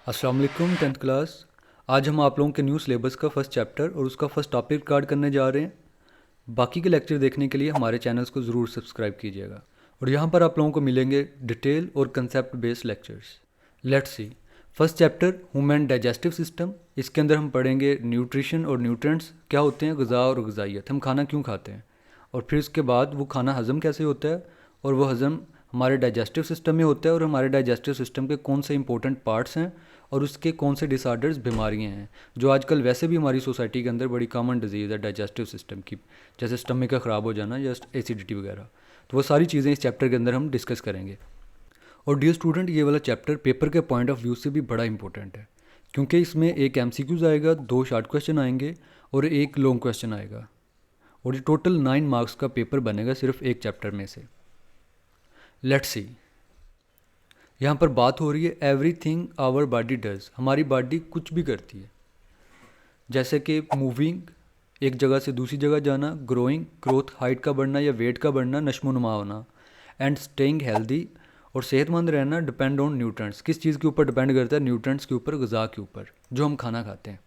अस्सलाम वालेकुम 10th class. आज हम आप लोगों के न्यू सिलेबस का फर्स्ट चैप्टर और उसका फर्स्ट टॉपिक रिकॉर्ड करने जा रहे हैं। बाकी के लेक्चर देखने के लिए हमारे चैनल्स को ज़रूर सब्सक्राइब कीजिएगा और यहाँ पर आप लोगों को मिलेंगे डिटेल और concept based lectures. Let's see first chapter human digestive system. इसके अंदर हम पढ़ेंगे न्यूट्रिशन और न्यूट्रिएंट्स क्या होते हैं, ग़िज़ा और ग़िज़ाइयत, हम खाना क्यों खाते हैं, और फिर उसके बाद वो खाना हज़म कैसे होता है और वो हज़म हमारे डाइजेस्टिव सिस्टम में होता है और हमारे डाइजेस्टिव सिस्टम के कौन से इंपॉर्टेंट पार्ट्स हैं और उसके कौन से डिसऑर्डर्स बीमारियां हैं जो आजकल वैसे भी हमारी सोसाइटी के अंदर बड़ी कॉमन डिजीज़ है डाइजेस्टिव सिस्टम की, जैसे स्टमक का ख़राब हो जाना या एसिडिटी वगैरह। तो वो सारी चीज़ें इस चैप्टर के अंदर हम डिस्कस करेंगे। और डियर स्टूडेंट, ये वाला चैप्टर पेपर के पॉइंट ऑफ व्यू से भी बड़ा इंपॉर्टेंट है क्योंकि इसमें एक MCQs आएगा, 2 शॉर्ट क्वेश्चन आएंगे और एक लॉन्ग क्वेश्चन आएगा और ये टोटल 9 मार्क्स का पेपर बनेगा सिर्फ एक चैप्टर में से। लेट्स सी, यहाँ पर बात हो रही है एवरीथिंग आवर बॉडी डज। हमारी बॉडी कुछ भी करती है, जैसे कि मूविंग, एक जगह से दूसरी जगह जाना, ग्रोइंग, ग्रोथ, हाइट का बढ़ना या वेट का बढ़ना, नशोनुमा होना, एंड स्टेइंग हेल्दी और सेहतमंद रहना डिपेंड ऑन न्यूट्रेंट्स। किस चीज़ के ऊपर डिपेंड करता है? न्यूट्रेंट्स के ऊपर, ग़िज़ा के ऊपर जो हम खाना खाते हैं।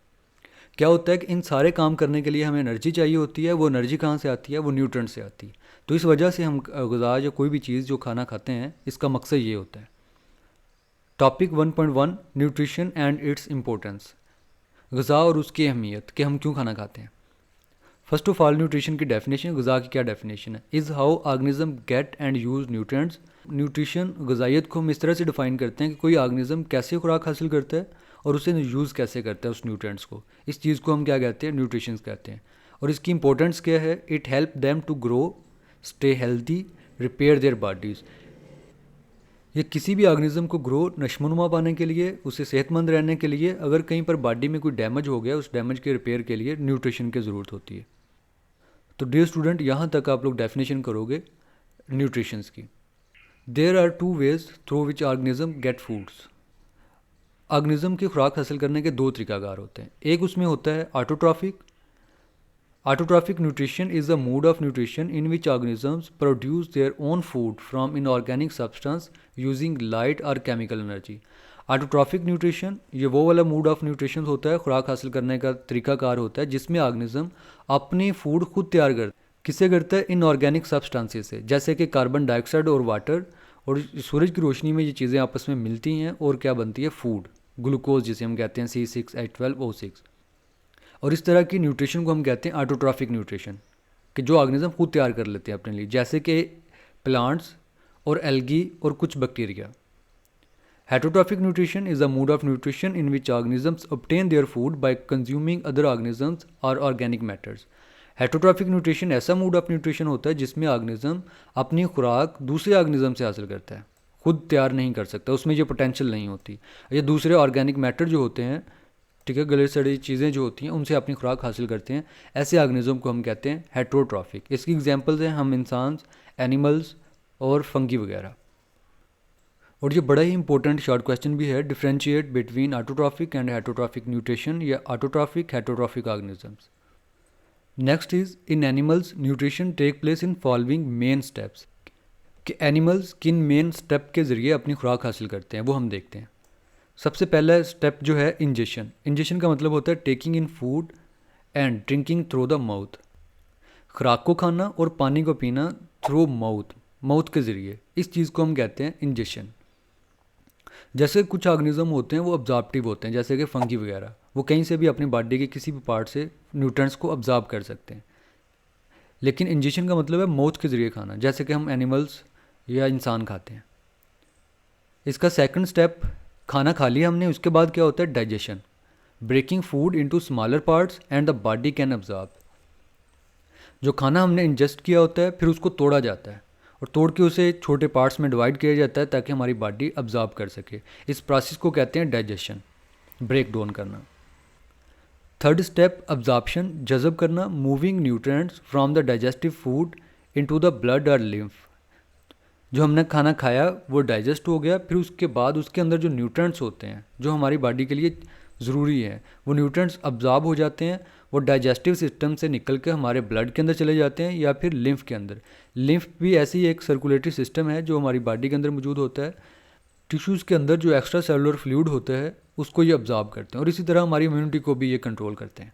क्या होता है कि इन सारे काम करने के लिए हमें एनर्जी चाहिए होती है। वो एनर्जी कहाँ से आती है? वो न्यूट्रेंट से आती है। तो इस वजह से हम ग़िज़ा या कोई भी चीज़ जो खाना खाते हैं, इसका मकसद ये होता है। Topic 1.1 nutrition and its importance. ग़िज़ा और उसकी अहमियत कि हम क्यों खाना खाते हैं। फर्स्ट ऑफ ऑल, न्यूट्रिशन की डेफिनेशन, ग़िज़ा की क्या डेफिनेशन है? Is how organism get and use nutrients. Nutrition, ग़िज़ाइयत को हम इस तरह से डिफ़ाइन करते हैं कि कोई ऑर्गेनिज्म कैसे खुराक हासिल करता है और उसे यूज़ कैसे करता है उस न्यूट्रिएंट्स को। इस चीज़ को हम क्या कहते हैं? न्यूट्रिशन कहते हैं। और इसकी इंपॉर्टेंस क्या है? It help them to grow, stay healthy, repair their bodies. ये किसी भी ऑर्गेनिज्म को ग्रो, नशोनुमा पाने के लिए, उसे सेहतमंद रहने के लिए, अगर कहीं पर बॉडी में कोई डैमेज हो गया, उस डैमेज के रिपेयर के लिए न्यूट्रिशन की ज़रूरत होती है। तो डियर स्टूडेंट, यहाँ तक आप लोग डेफिनेशन करोगे न्यूट्रिशंस की। There are 2 ways through which organism get foods. Organism की खुराक हासिल करने के 2 तरीकाकार होते हैं। एक उसमें होता है autotrophic. Autotrophic nutrition is a mode of nutrition in which organisms produce their own food from inorganic substance using light or chemical energy. Autotrophic nutrition ये वो वाला मूड ऑफ न्यूट्रिशन होता है, खुराक हासिल करने का तरीकाकार होता है जिसमें ऑर्गेनिज्म अपनी फूड खुद तैयार करता है। किससे करता है? इनऑर्गेनिक सब्सटेंसेस से, जैसे कि कार्बन डाइऑक्साइड और वाटर, और सूरज की रोशनी में ये चीज़ें आपस में मिलती हैं और क्या बनती है? फूड, ग्लूकोज जिसे हम कहते हैं C6H12O6। और इस तरह की न्यूट्रिशन को हम कहते हैं ऑटोट्रॉफिक न्यूट्रिशन, कि जो ऑर्गेनिज्म खुद तैयार कर लेते हैं अपने लिए, जैसे कि प्लांट्स और एल्गी और कुछ bacteria. Heterotrophic nutrition is a mode of nutrition in which organisms obtain their food by consuming other organisms और ऑर्गेनिक मैटर्स। हेटरोट्रॉफिक न्यूट्रिशन ऐसा मोड ऑफ न्यूट्रिशन होता है जिसमें ऑर्गेनिज्म अपनी खुराक दूसरे ऑर्गेनिज्म से हासिल करता है, खुद तैयार नहीं कर सकता, उसमें ये पोटेंशियल नहीं होती। ये दूसरे ऑर्गेनिक मैटर जो होते हैं, ठीक है, गले सड़ी चीज़ें जो होती हैं, उनसे अपनी खुराक हासिल करते हैं। ऐसे ऑर्गेनिज्म को हम कहते हैं हेटरोट्रॉफिक। इसकी एग्जांपल्स हैं हम इंसान, एनिमल्स और फंगी वगैरह। और ये बड़ा ही इंपॉर्टेंट शॉर्ट क्वेश्चन भी है, differentiate between autotrophic and heterotrophic nutrition या autotrophic heterotrophic organisms. Next is in animals nutrition take place in following main steps. कि एनिमल्स किन मेन स्टेप के ज़रिए अपनी खुराक हासिल करते हैं वो हम देखते हैं। सबसे पहला स्टेप जो है इंजेशन। इंजेशन का मतलब होता है taking in food and drinking through the mouth. खुराक को खाना और पानी को पीना थ्रू माउथ, माउथ के ज़रिए, इस चीज़ को हम कहते हैं इंजेशन। जैसे कुछ ऑर्गेनिज्म होते हैं वो अब्जॉर्प्टिव होते हैं, जैसे कि फंगी वगैरह, वो कहीं से भी अपनी बॉडी के किसी भी पार्ट से न्यूट्रिएंट्स को अब्जॉर्ब कर सकते हैं। लेकिन इंजेशन का मतलब है माउथ के ज़रिए खाना, जैसे कि हम एनिमल्स या इंसान खाते हैं। इसका सेकंड स्टेप, खाना खा लिया हमने, उसके बाद क्या होता है? Digestion. Breaking food into smaller parts and the body can absorb. जो खाना हमने इंजेस्ट किया होता है फिर उसको तोड़ा जाता है और तोड़ के उसे छोटे पार्ट्स में डिवाइड किया जाता है ताकि हमारी बॉडी अब्जॉर्ब कर सके। इस प्रोसेस को कहते हैं डाइजेशन, ब्रेक डाउन करना। थर्ड स्टेप अब्जॉर्प्शन, जज़ब करना, moving nutrients from the digestive food into the blood और लिम्फ। जो हमने खाना खाया वो डाइजेस्ट हो गया, फिर उसके बाद उसके अंदर जो न्यूट्रिएंट्स होते हैं जो हमारी बॉडी के लिए ज़रूरी है, वो न्यूट्रिएंट्स अब्जॉर्ब हो जाते हैं, वो डाइजेस्टिव सिस्टम से निकल के हमारे ब्लड के अंदर चले जाते हैं या फिर लिम्फ के अंदर। लिम्फ भी ऐसी एक सर्कुलेटरी सिस्टम है जो हमारी बॉडी के अंदर मौजूद होता है। टिश्यूज़ के अंदर जो एक्स्ट्रा सेलुलर फ्लूइड होता है उसको ये ऑब्जॉर्ब करते हैं और इसी तरह हमारी इम्यूनिटी को भी ये कंट्रोल करते हैं।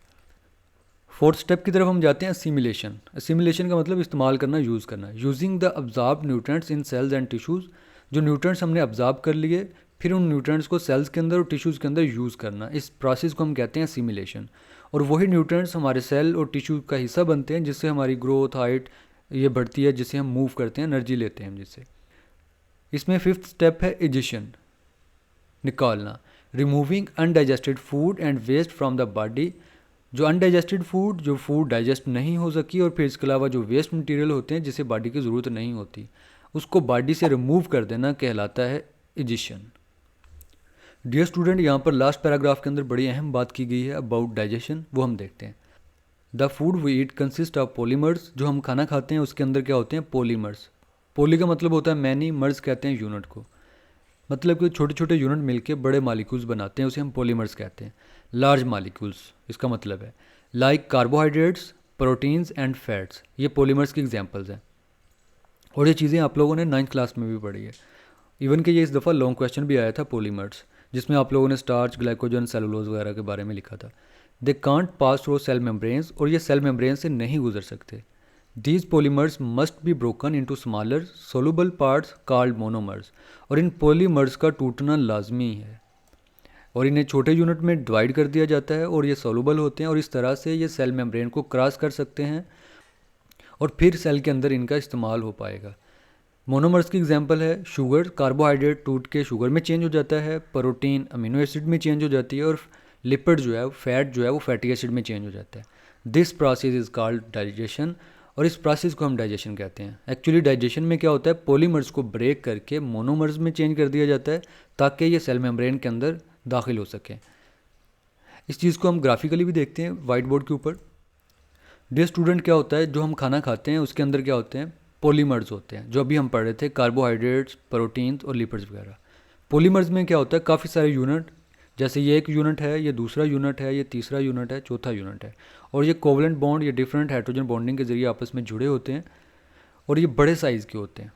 फोर्थ स्टेप की तरफ हम जाते हैं असिमिलेशन। असिमिलेशन का मतलब इस्तेमाल करना, यूज़ करना। Using the absorb nutrients in cells and tissues, जो न्यूट्रिएंट्स हमने ऑब्जॉर्ब कर लिए फिर उन न्यूट्रिएंट्स को सेल्स के अंदर और टिश्यूज़ के अंदर यूज़ करना, इस प्रोसेस को हम कहते हैं असिमिलेशन। और वही न्यूट्रिएंट्स हमारे सेल और टिश्यू का हिस्सा बनते हैं जिससे हमारी ग्रोथ, हाइट ये बढ़ती है, जिससे हम मूव करते हैं, एनर्जी लेते हैं हम जिससे। इसमें फिफ्थ स्टेप है एजिशन, निकालना। Removing undigested food and waste from the body, जो अनडाइजेस्टेड फूड, जो फूड डाइजेस्ट नहीं हो सकी, और फिर इसके अलावा जो वेस्ट मटेरियल होते हैं जिसे बॉडी की ज़रूरत नहीं होती, उसको बॉडी से रिमूव कर देना कहलाता है एजिशन। डियर स्टूडेंट, यहाँ पर लास्ट पैराग्राफ के अंदर बड़ी अहम बात की गई है अबाउट डाइजेशन, वो हम देखते हैं। The food we eat consist of polymers, जो हम खाना खाते हैं उसके अंदर क्या होते हैं, पॉलीमर्स। पॉली का मतलब होता है मैनी, मर्स कहते हैं यूनिट को, मतलब कि छोटे छोटे यूनिट मिलके बड़े मालिक्यूल्स बनाते हैं, उसे हम पॉलीमर्स कहते हैं। लार्ज मालिक्यूल्स इसका मतलब है, like carbohydrates, proteins and fats, ये पॉलीमर्स की एग्जांपल्स हैं। और ये चीज़ें आप लोगों ने 9th क्लास में भी पढ़ी है। इवन कि ये इस दफ़ा लॉन्ग क्वेश्चन भी आया था पॉलीमर्स, जिसमें आप लोगों ने स्टार्च, ग्लाइकोजन, सेलुलोज वगैरह के बारे में लिखा था। They can't pass through cell membranes, और ये सेल मेम्ब्रेन से नहीं गुजर सकते। These polymers must be broken into smaller soluble parts called monomers, और इन पॉलीमर्स का टूटना लाजमी है और इन्हें छोटे यूनिट में डिवाइड कर दिया जाता है और ये सोलूबल होते हैं और इस तरह से ये सेल मेम्ब्रेन को क्रॉस कर सकते हैं और फिर सेल के अंदर इनका इस्तेमाल हो पाएगा। मोनोमर्स की एग्जांपल है शुगर, कार्बोहाइड्रेट टूट के शुगर में चेंज हो जाता है, प्रोटीन अमीनो एसिड में चेंज हो जाती है, और लिपिड जो है, फैट जो है वो फैटी एसिड में चेंज हो जाता है। This process is called digestion, और इस प्रोसेस को हम डाइजेशन कहते हैं। एक्चुअली डाइजेशन में क्या होता है, पॉलीमर्स को ब्रेक करके मोनोमर्स में चेंज कर दिया जाता है ताकि ये सेल मेम्ब्रेन के अंदर दाखिल हो सके। इस चीज़ को हम ग्राफिकली भी देखते हैं वाइट बोर्ड के ऊपर। डियर स्टूडेंट, क्या होता है, जो हम खाना खाते हैं उसके अंदर क्या होते हैं, पॉलीमर्स होते हैं, जो अभी हम पढ़ रहे थे, कार्बोहाइड्रेट्स, प्रोटीन्स और लिपिड्स वगैरह। पॉलीमर्स में क्या होता है, काफ़ी सारे यूनिट, जैसे ये एक यूनिट है, ये दूसरा यूनिट है, ये तीसरा यूनिट है, चौथा यूनिट है, और ये कोवलेंट बॉन्ड, ये डिफरेंट हाइड्रोजन बॉन्डिंग के जरिए आपस में जुड़े होते हैं और ये बड़े साइज़ के होते हैं।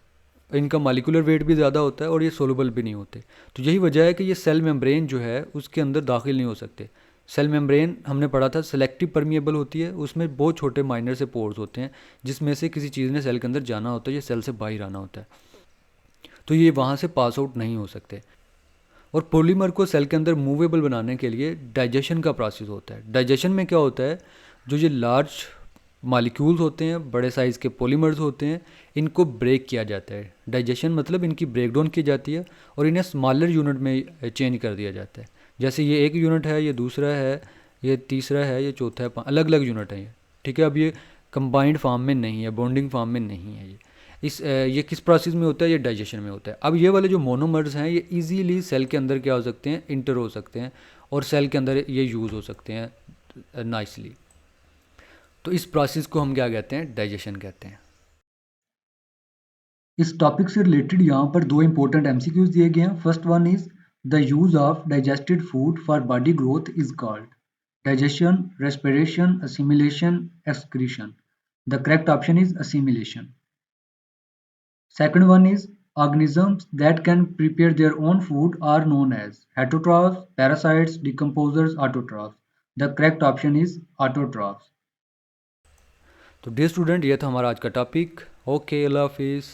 इनका मालिकुलर वेट भी ज़्यादा होता है और ये सोलूबल भी नहीं होते। तो यही वजह है कि ये सेल मेम्ब्रेन जो है उसके अंदर दाखिल नहीं हो सकते। सेल मेम्ब्रेन हमने पढ़ा था सेलेक्टिव परमिएबल होती है, उसमें बहुत छोटे माइनर से पोर्स होते हैं जिसमें से किसी चीज़ ने सेल के अंदर जाना होता है या सेल से बाहर आना होता है, तो ये वहाँ से पास आउट नहीं हो सकते। और पॉलीमर को सेल के अंदर मूवेबल बनाने के लिए डाइजेशन का प्रोसेस होता है। डाइजेशन में क्या होता है, जो ये लार्ज मालिक्यूल्स होते हैं, बड़े साइज़ के पॉलीमर्स होते हैं, इनको ब्रेक किया जाता है। डाइजेशन मतलब इनकी ब्रेकडाउन की जाती है और इन्हें स्मॉलर यूनिट में चेंज कर दिया जाता है। जैसे ये एक यूनिट है, ये दूसरा है, ये तीसरा है, ये चौथा है, अलग अलग यूनिट है ये, ठीक है। अब ये कंबाइंड फॉर्म में नहीं है, बॉन्डिंग फॉर्म में नहीं है। ये किस प्रोसेस में होता है, ये डाइजेशन में होता है। अब ये वाले जो मोनोमर्स हैं ये इजीली सेल के अंदर क्या हो सकते हैं, इंटर हो सकते हैं और सेल के अंदर ये यूज़ हो सकते हैं नाइसली। तो इस प्रोसेस को हम क्या कहते हैं, डाइजेशन कहते हैं। इस टॉपिक से रिलेटेड यहाँ पर दो इंपॉर्टेंट एमसीक्यूज दिए गए हैं। First one is the use of digested food for body growth is called digestion, respiration, assimilation, excretion. The correct option is assimilation. Second one is organisms that can prepare their own food are known as heterotrophs, parasites, decomposers, autotrophs. The correct option is autotrophs. तो dear student, ये था हमारा आज का topic. Okay, अल्लाह हाफिज़।